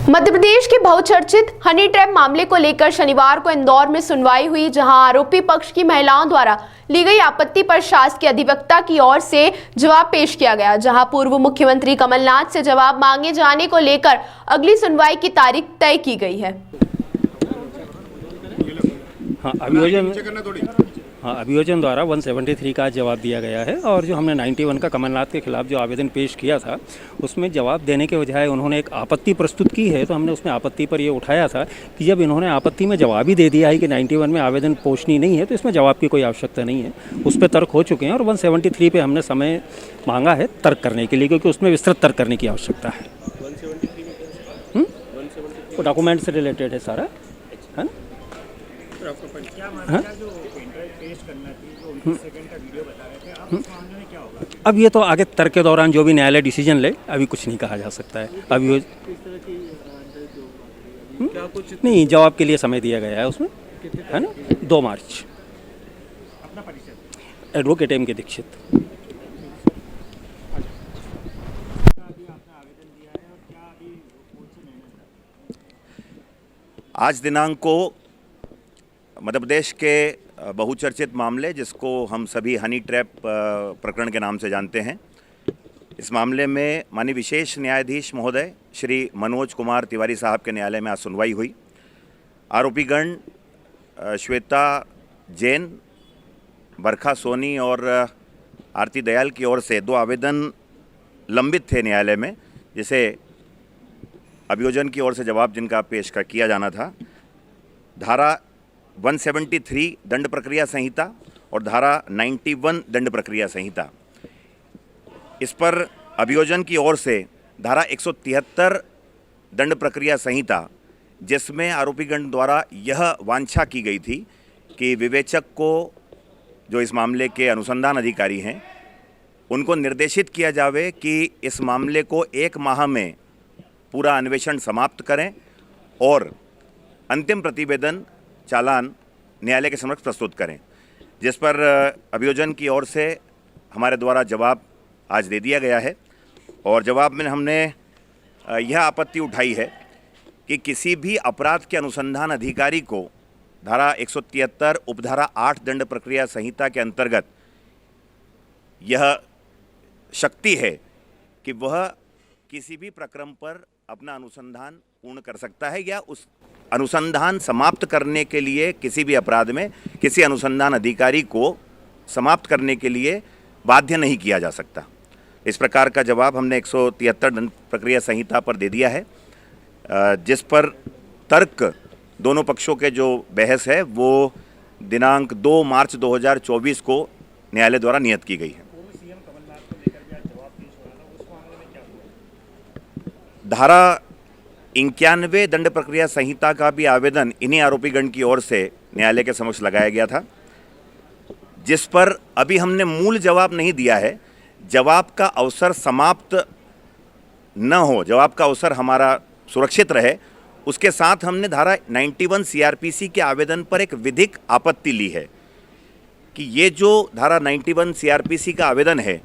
मध्य प्रदेश के बहुचर्चित honey trap मामले को लेकर शनिवार को इंदौर में सुनवाई हुई, जहां आरोपी पक्ष की महिलाओं द्वारा ली गई आपत्ति पर शासकीय अधिवक्ता की ओर से जवाब पेश किया गया, जहां पूर्व मुख्यमंत्री कमलनाथ से जवाब मांगे जाने को लेकर अगली सुनवाई की तारीख तय की गई है। अभियोजन द्वारा 173 का जवाब दिया गया है और जो हमने 91 का कमलनाथ के खिलाफ जो आवेदन पेश किया था उसमें जवाब देने के बजाय उन्होंने एक आपत्ति प्रस्तुत की है। तो हमने उसमें आपत्ति पर ये उठाया था कि जब इन्होंने आपत्ति में जवाब ही दे दिया है कि 91 में आवेदन पोषणीय नहीं है तो इसमें जवाब की कोई आवश्यकता नहीं है। उस पर तर्क हो चुके हैं और 173 पे हमने समय मांगा है तर्क करने के लिए, क्योंकि उसमें विस्तृत तर्क करने की आवश्यकता है। वो डॉक्यूमेंट से रिलेटेड है सारा, है ना। अब ये तो आगे तर्क के दौरान जो भी न्यायालय डिसीजन ले, अभी कुछ नहीं कहा जा सकता है। अभी नहीं, जवाब के लिए समय दिया गया है उसमें, है ना, 2 मार्च। एडवोकेट एम के दीक्षित। आज दिनांक को मध्य प्रदेश के बहुचर्चित मामले, जिसको हम सभी हनी ट्रैप प्रकरण के नाम से जानते हैं, इस मामले में माननीय विशेष न्यायाधीश महोदय श्री मनोज कुमार तिवारी साहब के न्यायालय में आज सुनवाई हुई। आरोपीगण श्वेता जैन, बरखा सोनी और आरती दयाल की ओर से 2 आवेदन लंबित थे न्यायालय में, जिसे अभियोजन की ओर से जवाब जिनका पेश किया जाना था। धारा 173 दंड प्रक्रिया संहिता और धारा 91 दंड प्रक्रिया संहिता, इस पर अभियोजन की ओर से धारा 173 दंड प्रक्रिया संहिता, जिसमें आरोपीगण द्वारा यह वांछा की गई थी कि विवेचक को, जो इस मामले के अनुसंधान अधिकारी हैं, उनको निर्देशित किया जावे कि इस मामले को 1 माह में पूरा अन्वेषण समाप्त करें और अंतिम प्रतिवेदन चालान न्यायालय के समक्ष प्रस्तुत करें, जिस पर अभियोजन की ओर से हमारे द्वारा जवाब आज दे दिया गया है। और जवाब में हमने यह आपत्ति उठाई है कि किसी भी अपराध के अनुसंधान अधिकारी को धारा 173 उपधारा 8 दंड प्रक्रिया संहिता के अंतर्गत यह शक्ति है कि वह किसी भी प्रक्रम पर अपना अनुसंधान पूर्ण कर सकता है, या उस अनुसंधान समाप्त करने के लिए किसी भी अपराध में किसी अनुसंधान अधिकारी को समाप्त करने के लिए बाध्य नहीं किया जा सकता। इस प्रकार का जवाब हमने 173 दंड प्रक्रिया संहिता पर दे दिया है, जिस पर तर्क दोनों पक्षों के जो बहस है वो दिनांक 2 मार्च 2024 को न्यायालय द्वारा नियत की गई है। धारा 91 दंड प्रक्रिया संहिता का भी आवेदन इन्हीं आरोपीगण की ओर से न्यायालय के समक्ष लगाया गया था, जिस पर अभी हमने मूल जवाब नहीं दिया है। जवाब का अवसर समाप्त न हो, जवाब का अवसर हमारा सुरक्षित रहे, उसके साथ हमने धारा 91 सीआरपीसी के आवेदन पर एक विधिक आपत्ति ली है कि ये जो धारा 91 सीआरपीसी का आवेदन है,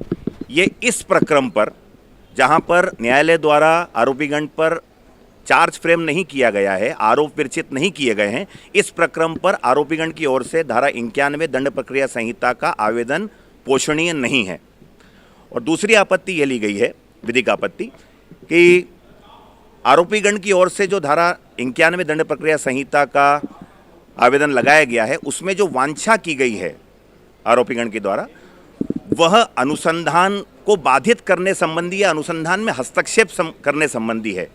ये इस प्रक्रम पर, जहां पर न्यायालय द्वारा आरोपीगण पर चार्ज फ्रेम नहीं किया गया है, आरोप विरचित नहीं किए गए हैं, इस प्रक्रम पर आरोपीगण की ओर से धारा 91 दंड प्रक्रिया संहिता का आवेदन पोषणीय नहीं है। और दूसरी आपत्ति यह ली गई है, विधिक आपत्ति, कि आरोपीगण की ओर से जो धारा 91 दंड प्रक्रिया संहिता का आवेदन लगाया गया है, उसमें जो वांछा की गई है आरोपीगण के द्वारा, वह अनुसंधान को बाधित करने संबंधी या अनुसंधान में हस्तक्षेप करने संबंधी है।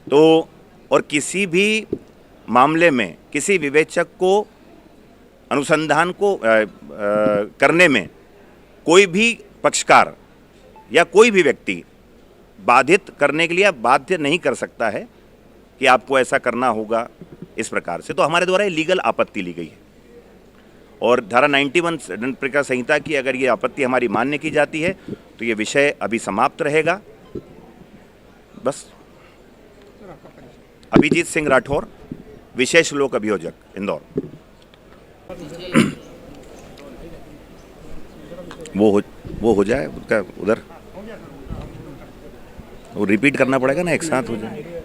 तो और किसी भी मामले में किसी विवेचक को अनुसंधान को करने में कोई भी पक्षकार या कोई भी व्यक्ति बाधित करने के लिए बाध्य नहीं कर सकता है कि आपको ऐसा करना होगा, इस प्रकार से। तो हमारे द्वारा ये लीगल आपत्ति ली गई है और धारा 91 दंड प्रक्रिया संहिता की अगर ये आपत्ति हमारी मान्य की जाती है तो ये विषय अभी समाप्त रहेगा। बस। अभिजीत सिंह राठौर, विशेष लोक अभियोजक, इंदौर। वो हो जाए उधर। वो रिपीट करना पड़ेगा ना, एक साथ हो जाए।